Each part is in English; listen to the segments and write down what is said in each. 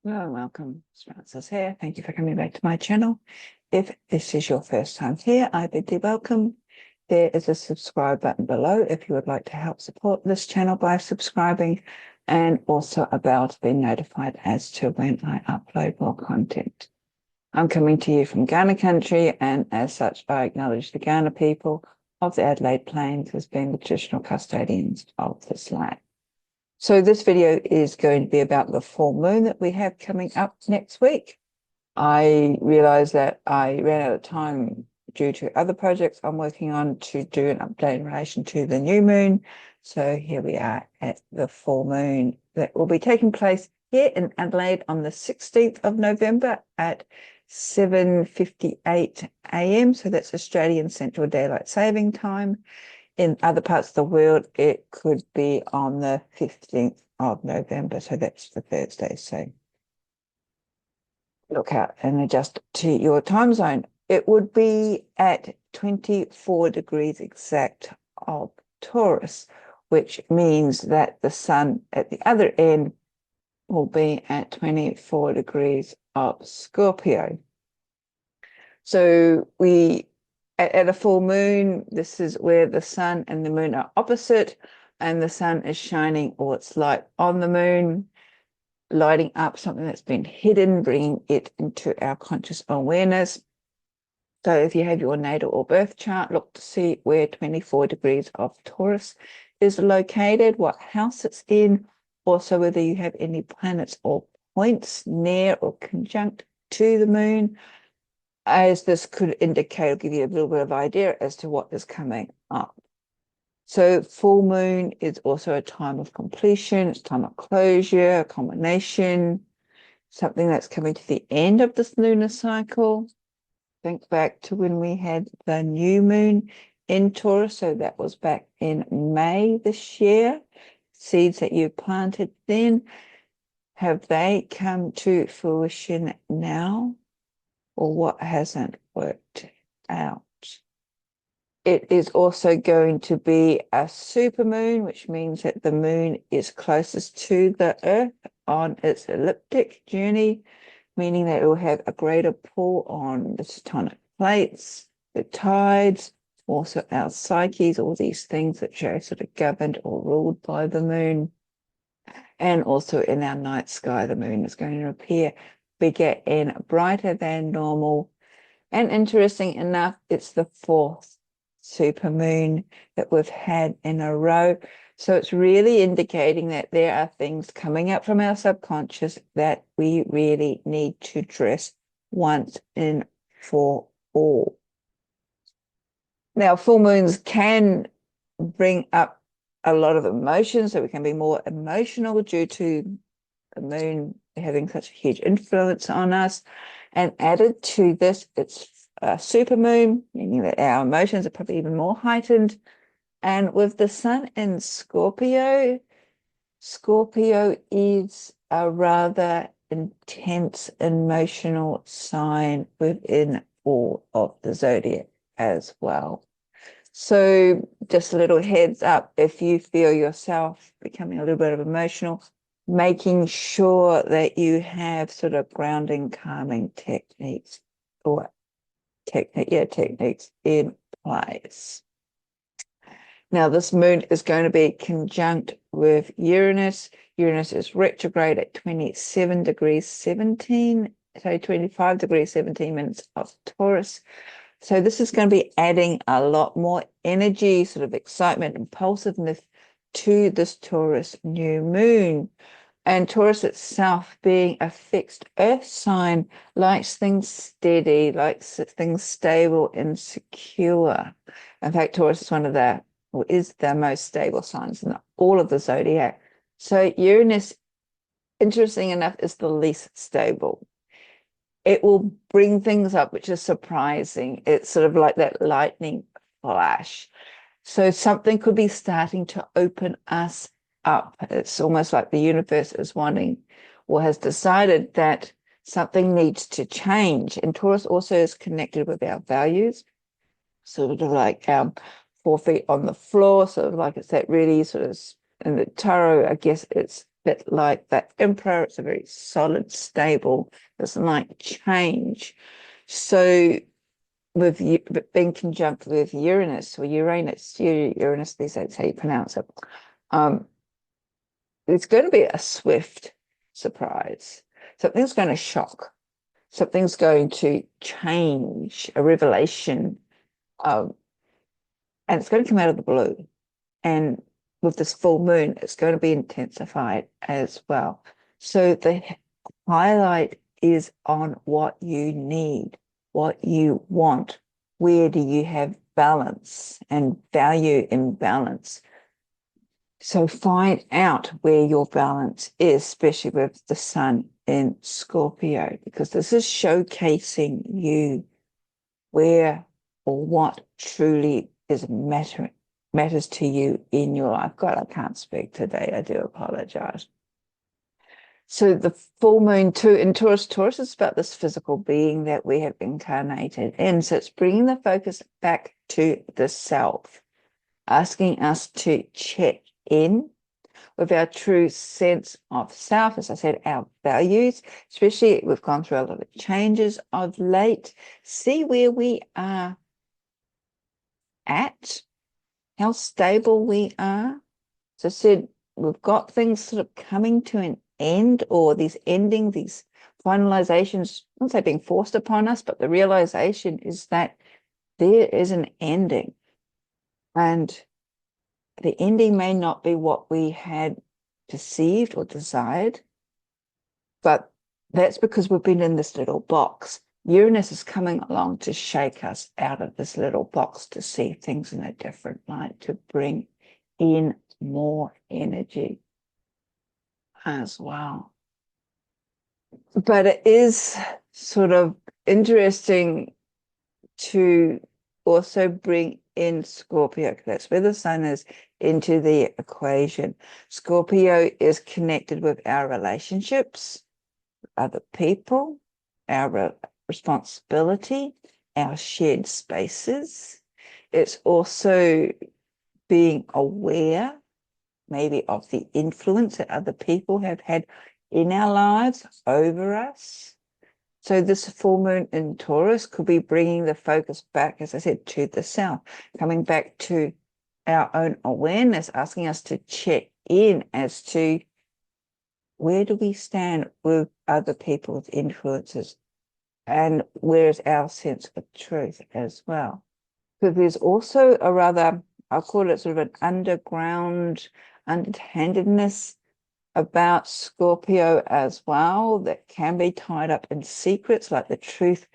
Hello and welcome. It's Francis here. Thank you for coming back to my channel. If this is your first time here, I bid thee welcome. There is a subscribe button below if you would like to help support this channel by subscribing, and also a bell to be notified as to when I upload more content. I'm coming to you from Ghana country, and as such I acknowledge the Ghana people of the Adelaide Plains as being the traditional custodians of this land. So this video is going to be about the full moon that we have coming up next week. I realized that I ran out of time due to other projects I'm working on to do an update in relation to the new moon. So here we are at the full moon that will be taking place here in Adelaide on the 16th of November at 7:58 a.m. So that's Australian Central Daylight Saving Time. In other parts of the world, it could be on the 15th of November. So that's the Thursday. So look out and adjust to your time zone. It would be at 24 degrees exact of Taurus, which means that the sun at the other end will be at 24 degrees of Scorpio. So at a full moon, this is where the sun and the moon are opposite, and the sun is shining all its light on the moon, lighting up something that's been hidden, bringing it into our conscious awareness. So if you have your natal or birth chart, look to see where 24 degrees of Taurus is located, what house it's in, also whether you have any planets or points near or conjunct to the moon, as this could indicate or give you a little bit of idea as to what is coming up. So full moon is also a time of completion, it's time of closure, culmination, something that's coming to the end of this lunar cycle. Think back to when we had the new moon in Taurus, so that was back in May this year. Seeds that you planted then, have they come to fruition now? Or what hasn't worked out? It is also going to be a supermoon, which means that the moon is closest to the Earth on its elliptic journey, meaning that it will have a greater pull on the tectonic plates, the tides, also our psyches, all these things that are sort of governed or ruled by the moon. And also in our night sky, the moon is going to appear bigger and brighter than normal. And interesting enough, it's the fourth supermoon that we've had in a row. So it's really indicating that there are things coming up from our subconscious that we really need to address once and for all. Now, full moons can bring up a lot of emotions, so we can be more emotional due to the moon having such a huge influence on us. And added to this, it's a supermoon, meaning that our emotions are probably even more heightened. And with the sun in Scorpio, Scorpio is a rather intense emotional sign within all of the zodiac as well. So just a little heads up, if you feel yourself becoming a little bit of emotional, making sure that you have sort of grounding, calming techniques or techniques in place. Now, this moon is going to be conjunct with Uranus. Uranus is retrograde at 27 degrees 17, so 25 degrees 17 minutes of Taurus. So this is going to be adding a lot more energy, sort of excitement, impulsiveness to this Taurus new moon. And Taurus itself, being a fixed earth sign, likes things steady, likes things stable and secure. In fact, Taurus is the most stable signs in all of the zodiac. So Uranus, interesting enough, is the least stable. It will bring things up which is surprising. It's sort of like that lightning flash. So something could be starting to open us up. It's almost like the universe is wanting or has decided that something needs to change. And Taurus also is connected with our values, sort of like 4 feet on the floor, sort of like it's that really sort of, in the tarot, I guess it's bit like that emperor. It's a very solid, stable, doesn't like change. So with being conjunct with Uranus, Uranus, these days, how you pronounce it. It's going to be a swift surprise. Something's going to shock. Something's going to change, a revelation, and it's going to come out of the blue. And with this full moon, it's going to be intensified as well. So the highlight is on what you need, what you want. Where do you have balance and value in balance? So find out where your balance is, especially with the sun in Scorpio, because this is showcasing you where or what truly is matters to you in your life. God, I can't speak today. I do apologize. So the full moon too in Taurus is about this physical being that we have incarnated in. So it's bringing the focus back to the self, asking us to check in with our true sense of self. As I said, our values, especially we've gone through a lot of changes of late. See where we are at, how stable we are. As I said, we've got things sort of coming to an end, or these finalizations, I won't say being forced upon us, but the realization is that there is an ending. And the ending may not be what we had perceived or desired, but that's because we've been in this little box. Uranus is coming along to shake us out of this little box, to see things in a different light, to bring in more energy as well. But it is sort of interesting to also bring in Scorpio, because that's where the sun is, into the equation. Scorpio is connected with our relationships, other people, our responsibility, our shared spaces. It's also being aware maybe of the influence that other people have had in our lives over us. So this full moon in Taurus could be bringing the focus back, as I said, to the self, coming back to our own awareness, asking us to check in as to where do we stand with other people's influences, and where's our sense of truth as well. Because there's also a rather, I'll call it sort of an underground underhandedness about Scorpio as well, that can be tied up in secrets, like the truth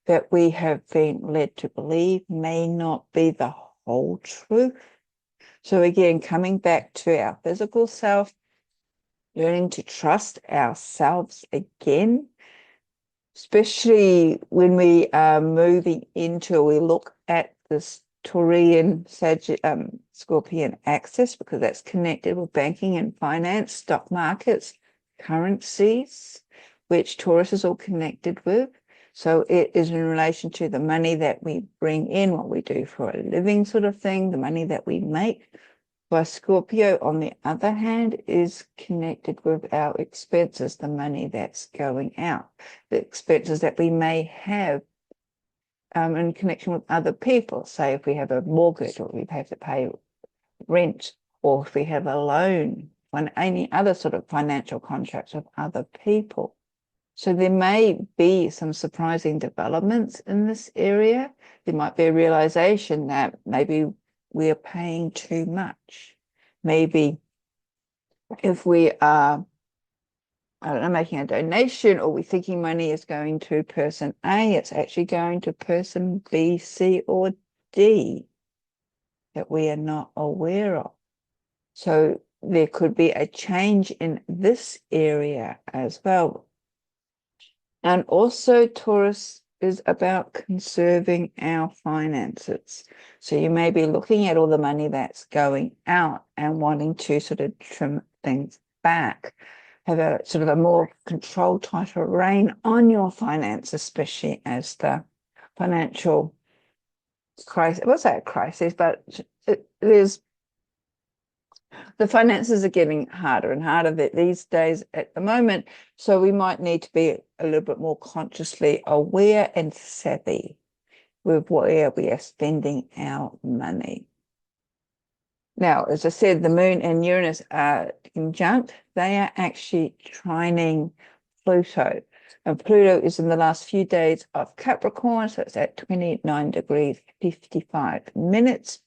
that we have been led to believe may not be the whole truth. So again, coming back to our physical self, learning to trust ourselves again, especially when we are moving into, we look at this Taurian Scorpion axis, because that's connected with banking and finance, stock markets, currencies, which Taurus is all connected with. So it is in relation to the money that we bring in, what we do for a living sort of thing, the money that we make. By Scorpio, on the other hand, is connected with our expenses, the money that's going out, the expenses that we may have in connection with other people. Say if we have a mortgage, or we have to pay rent, or if we have a loan, on any other sort of financial contracts with other people. So there may be some surprising developments in this area. There might be a realization that maybe we are paying too much. Maybe if we are, I don't know, making a donation, or we're thinking money is going to person A, it's actually going to person B, C, or D that we are not aware of. So there could be a change in this area as well. And also Taurus is about conserving our finances. So you may be looking at all the money that's going out and wanting to sort of trim things back, have a sort of a more controlled, tighter rein on your finance, especially as the financial crisis, I won't say a crisis, but it is The finances are getting harder and harder these days at the moment. So we might need to be a little bit more consciously aware and savvy with where we are spending our money. Now, as I said, the moon and Uranus are conjunct. They are actually trining Pluto. And Pluto is in the last few days of Capricorn, so it's at 29 degrees, 55 minutes,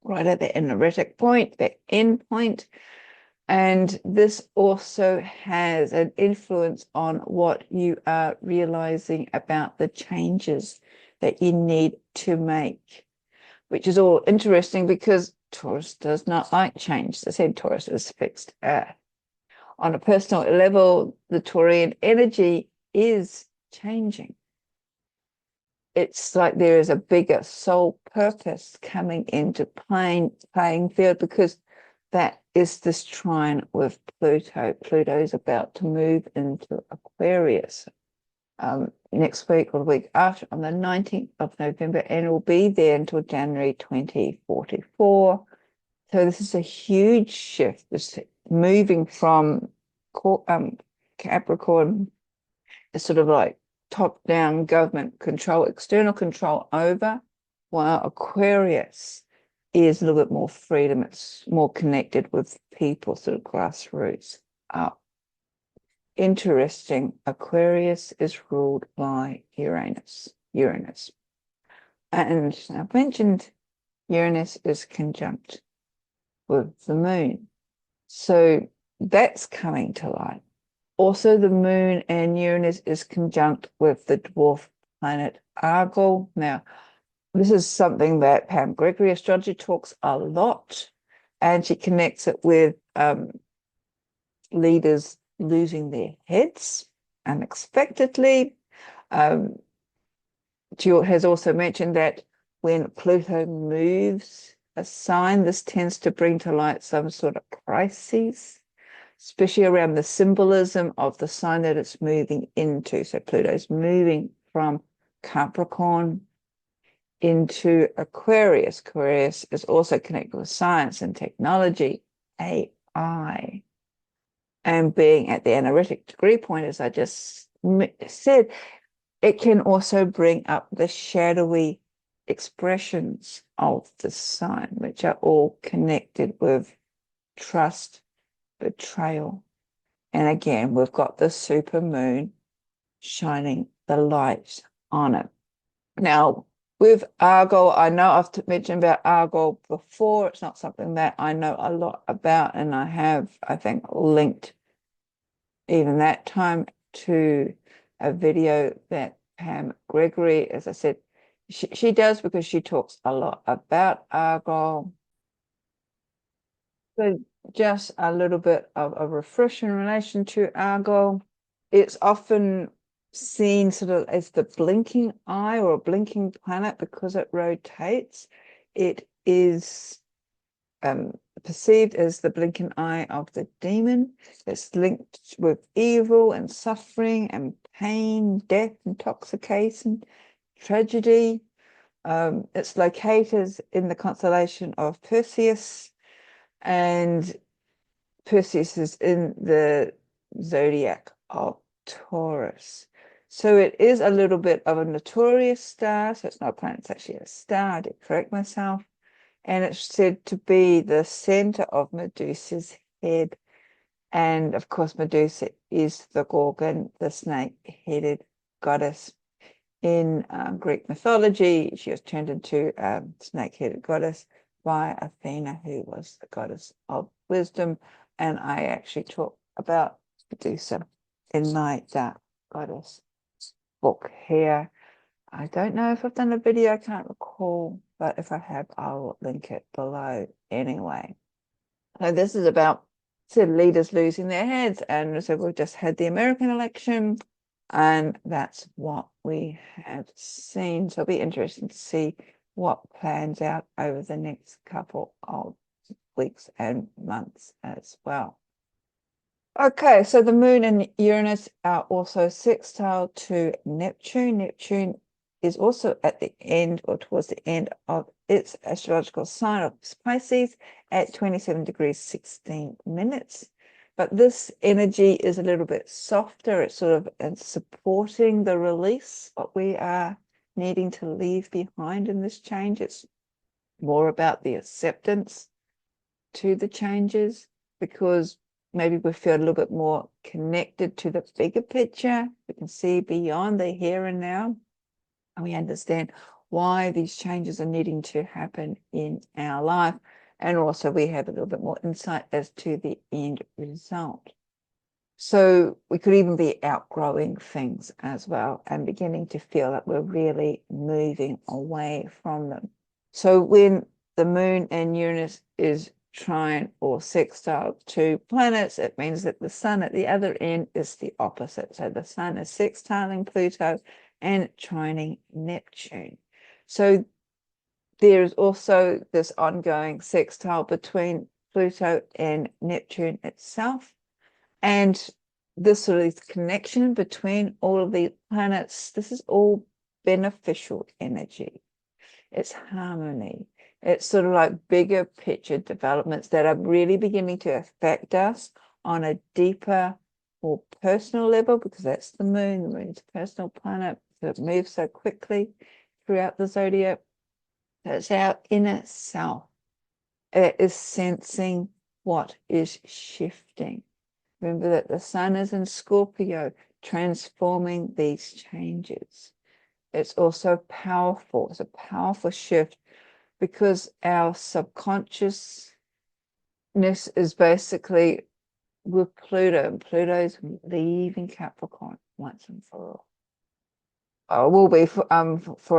right at the energetic point, the end point. And this also has an influence on what you are realizing about the changes that you need to make, which is all interesting because Taurus does not like change. As I said, Taurus is fixed. On a personal level, the Taurian energy is changing. It's like there is a bigger soul purpose coming into playing field, because that is this trine with Pluto. Pluto is about to move into Aquarius next week or the week after, on the 19th of November, and will be there until January 2044. So this is a huge shift. This moving from Capricorn is sort of like top-down government control, external control over, while Aquarius is a little bit more freedom. It's more connected with people, sort of grassroots up. Interesting. Aquarius is ruled by Uranus. And I've mentioned Uranus is conjunct with the moon. So that's coming to light. Also, the moon and Uranus is conjunct with the dwarf planet Argol. Now, this is something that Pam Gregory Astrology talks a lot, and she connects it with leaders losing their heads unexpectedly. She has also mentioned that when Pluto moves a sign, this tends to bring to light some sort of crises, especially around the symbolism of the sign that it's moving into. So Pluto's moving from Capricorn into Aquarius. Aquarius is also connected with science and technology, AI. And being at the analytic degree point, as I just said, it can also bring up the shadowy expressions of the sign, which are all connected with trust, betrayal. And again, we've got the super moon shining the light on it. Now, with Argol, I know I've mentioned about Argol before. It's not something that I know a lot about, and I have, I think, linked even that time to a video that Pam Gregory, as I said, she does, because she talks a lot about Argol. So just a little bit of a refresh in relation to Argol. It's often seen sort of as the blinking eye or a blinking planet because it rotates. It is perceived as the blinking eye of the demon. It's linked with evil and suffering and pain, death, intoxication, tragedy. It's located in the constellation of Perseus, and Perseus is in the zodiac of Taurus. So it is a little bit of a notorious star. So it's not a planet, it's actually a star. I did correct myself. And it's said to be the center of Medusa's head. And of course, Medusa is the Gorgon, the snake-headed goddess. In Greek mythology, she was turned into a snake-headed goddess by Athena, who was the goddess of wisdom. And I actually talk about Medusa in my Dark Goddess book here. I don't know if I've done a video, I can't recall, but if I have, I'll link it below anyway. So this is about leaders losing their heads, and so we've just had the American election, and that's what we have seen. So it'll be interesting to see what plans out over the next couple of weeks and months as well. Okay, so the moon and Uranus are also sextile to Neptune. Neptune is also at the end or towards the end of its astrological sign of Pisces at 27 degrees 16 minutes. But this energy is a little bit softer. It's sort of supporting the release, what we are needing to leave behind in this change. It's more about the acceptance to the changes, because maybe we feel a little bit more connected to the bigger picture. We can see beyond the here and now, and we understand why these changes are needing to happen in our life. And also we have a little bit more insight as to the end result. So we could even be outgrowing things as well and beginning to feel that we're really moving away from them. So when the moon and Uranus is trine or sextile to planets, it means that the sun at the other end is the opposite. So the sun is sextiling Pluto and trining Neptune. So there's also this ongoing sextile between Pluto and Neptune itself. And this sort of connection between all of the planets, this is all beneficial energy. It's harmony. It's sort of like bigger picture developments that are really beginning to affect us on a deeper, more personal level, because that's the moon. The moon's a personal planet, so it moves so quickly throughout the zodiac. That's our inner self. It is sensing what is shifting. Remember that the sun is in Scorpio, transforming these changes. It's also powerful. It's a powerful shift because our subconsciousness is basically with Pluto, and Pluto's leaving Capricorn once and for all. Will be for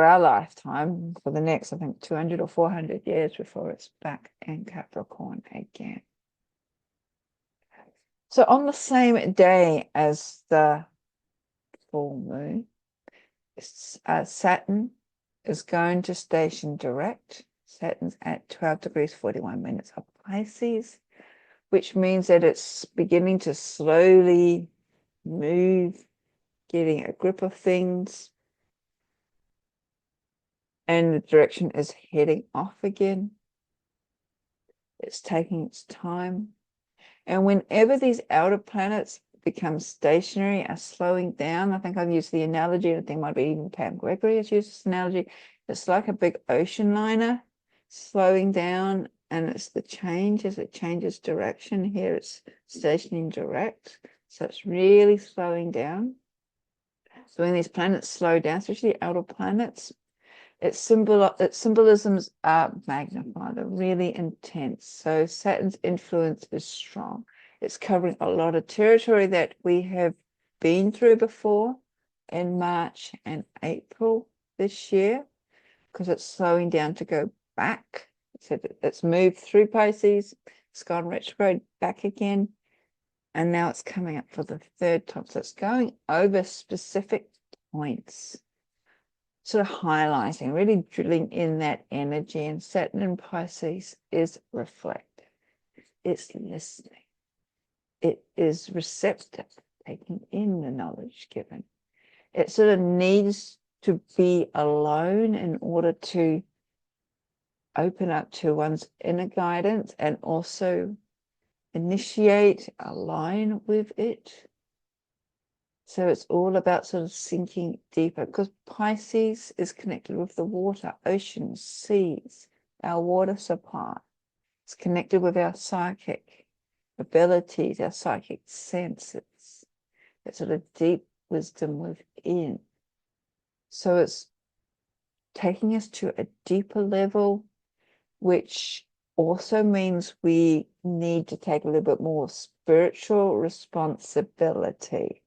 our lifetime, for the next, I think, 200 or 400 years before it's back in Capricorn again. So on the same day as the full moon, Saturn is going to station direct. Saturn's at 12 degrees 41 minutes of Pisces, which means that it's beginning to slowly move, getting a grip of things, and the direction is heading off again. It's taking its time. And whenever these outer planets become stationary, are slowing down, I think I've used the analogy, I think it might be even Pam Gregory has used this analogy, it's like a big ocean liner slowing down, and it's the change as it changes direction. Here it's stationing direct, so it's really slowing down. So when these planets slow down, especially outer planets, its symbolisms are magnified, they're really intense. So Saturn's influence is strong. It's covering a lot of territory that we have been through before in March and April this year, because it's slowing down to go back. So it's moved through Pisces, it's gone retrograde back again, and now it's coming up for the third time. So it's going over specific points, sort of highlighting, really drilling in that energy. And Saturn in Pisces is reflective. It's listening. It is receptive, taking in the knowledge given. It sort of needs to be alone in order to open up to one's inner guidance and also initiate, align with it. So it's all about sort of sinking deeper, because Pisces is connected with the water, oceans, seas, our water supply. It's connected with our psychic abilities, our psychic senses, that sort of deep wisdom within. So it's taking us to a deeper level, which also means we need to take a little bit more spiritual responsibility.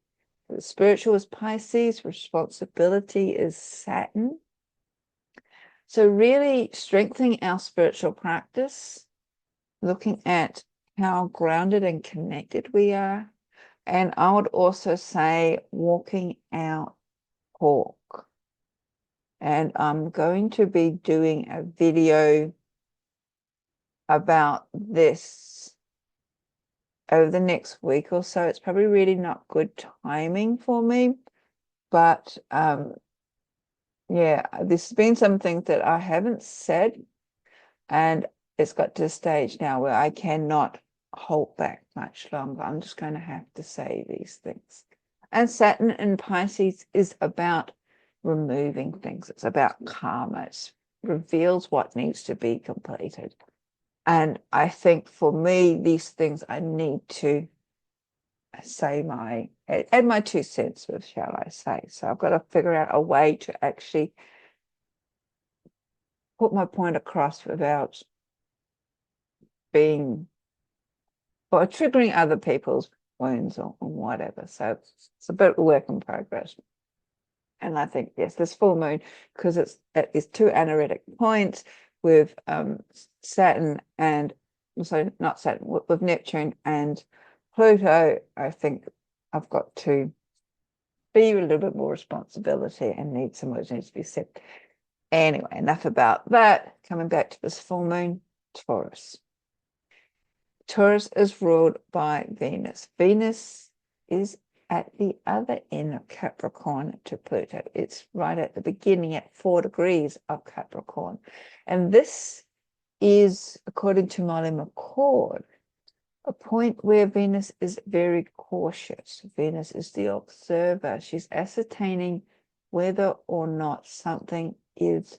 The spiritual is Pisces, responsibility is Saturn. So really strengthening our spiritual practice, looking at how grounded and connected we are. And I would also say walking our talk. And I'm going to be doing a video about this over the next week or so. It's probably really not good timing for me, but yeah, there's been some things that I haven't said, and it's got to a stage now where I cannot hold back much longer. I'm just going to have to say these things. And Saturn in Pisces is about removing things. It's about karma. It reveals what needs to be completed. And I think for me, these things I need to say add my 2 cents with, shall I say. So I've got to figure out a way to actually put my point across without being or triggering other people's wounds or whatever. So it's a bit of a work in progress. And I think, yes, this full moon, because it is 2 analytic points with Saturn and, so not Saturn, with Neptune and Pluto, I think I've got to be a little bit more responsibility and need some words needs to be said. Anyway, enough about that. Coming back to this full moon, Taurus. Taurus is ruled by Venus. Venus is at the other end of Capricorn to Pluto. It's right at the beginning at 4 degrees of Capricorn. And this is, according to Molly McCord, a point where Venus is very cautious. Venus is the observer. She's ascertaining whether or not something is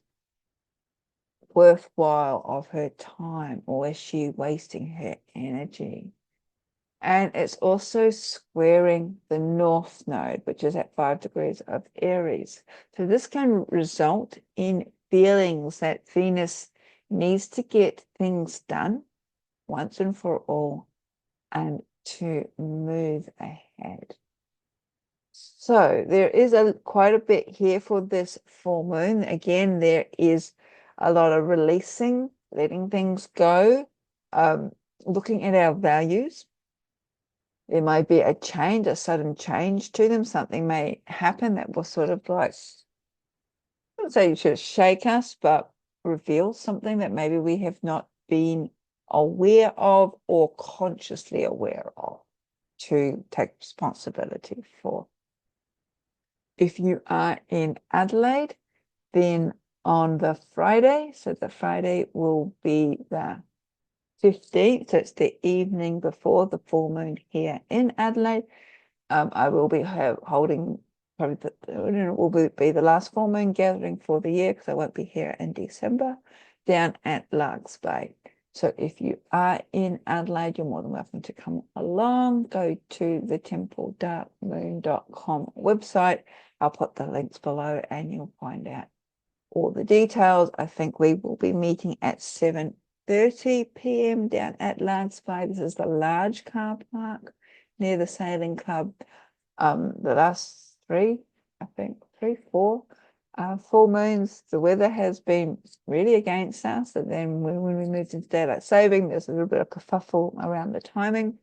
worthwhile of her time, or is she wasting her energy? And it's also squaring the North Node, which is at 5 degrees of Aries. So this can result in feelings that Venus needs to get things done once and for all and to move ahead. So there is quite a bit here for this full moon. Again, there is a lot of releasing, letting things go, looking at our values. There may be a change, a sudden change to them. Something may happen that will sort of like, I wouldn't say you should shake us, but reveal something that maybe we have not been aware of or consciously aware of to take responsibility for. If you are in Adelaide, then on the Friday, so the Friday will be the 15th, so it's the evening before the full moon here in Adelaide. I will be holding probably it will be the last full moon gathering for the year, because I won't be here in December, down at Larks Bay. So if you are in Adelaide, you're more than welcome to come along. Go to the templedarkmoon.com website. I'll put the links below and you'll find out all the details. I think we will be meeting at 7:30 p.m. down at Larks Bay. This is the large car park near the sailing club. The last 3, 4 full moons, the weather has been really against us. And then when we moved into daylight saving, there's a little bit of kerfuffle around the timing.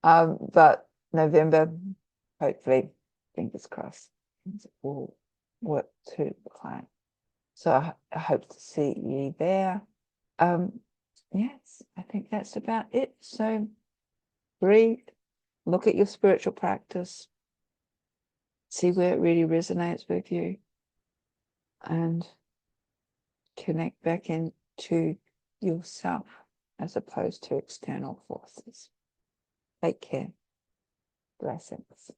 But November, hopefully, fingers crossed, things will work to plan. So I hope to see you there. Yes, I think that's about it. So breathe, look at your spiritual practice, see where it really resonates with you, and connect back into yourself as opposed to external forces. Take care. Blessings.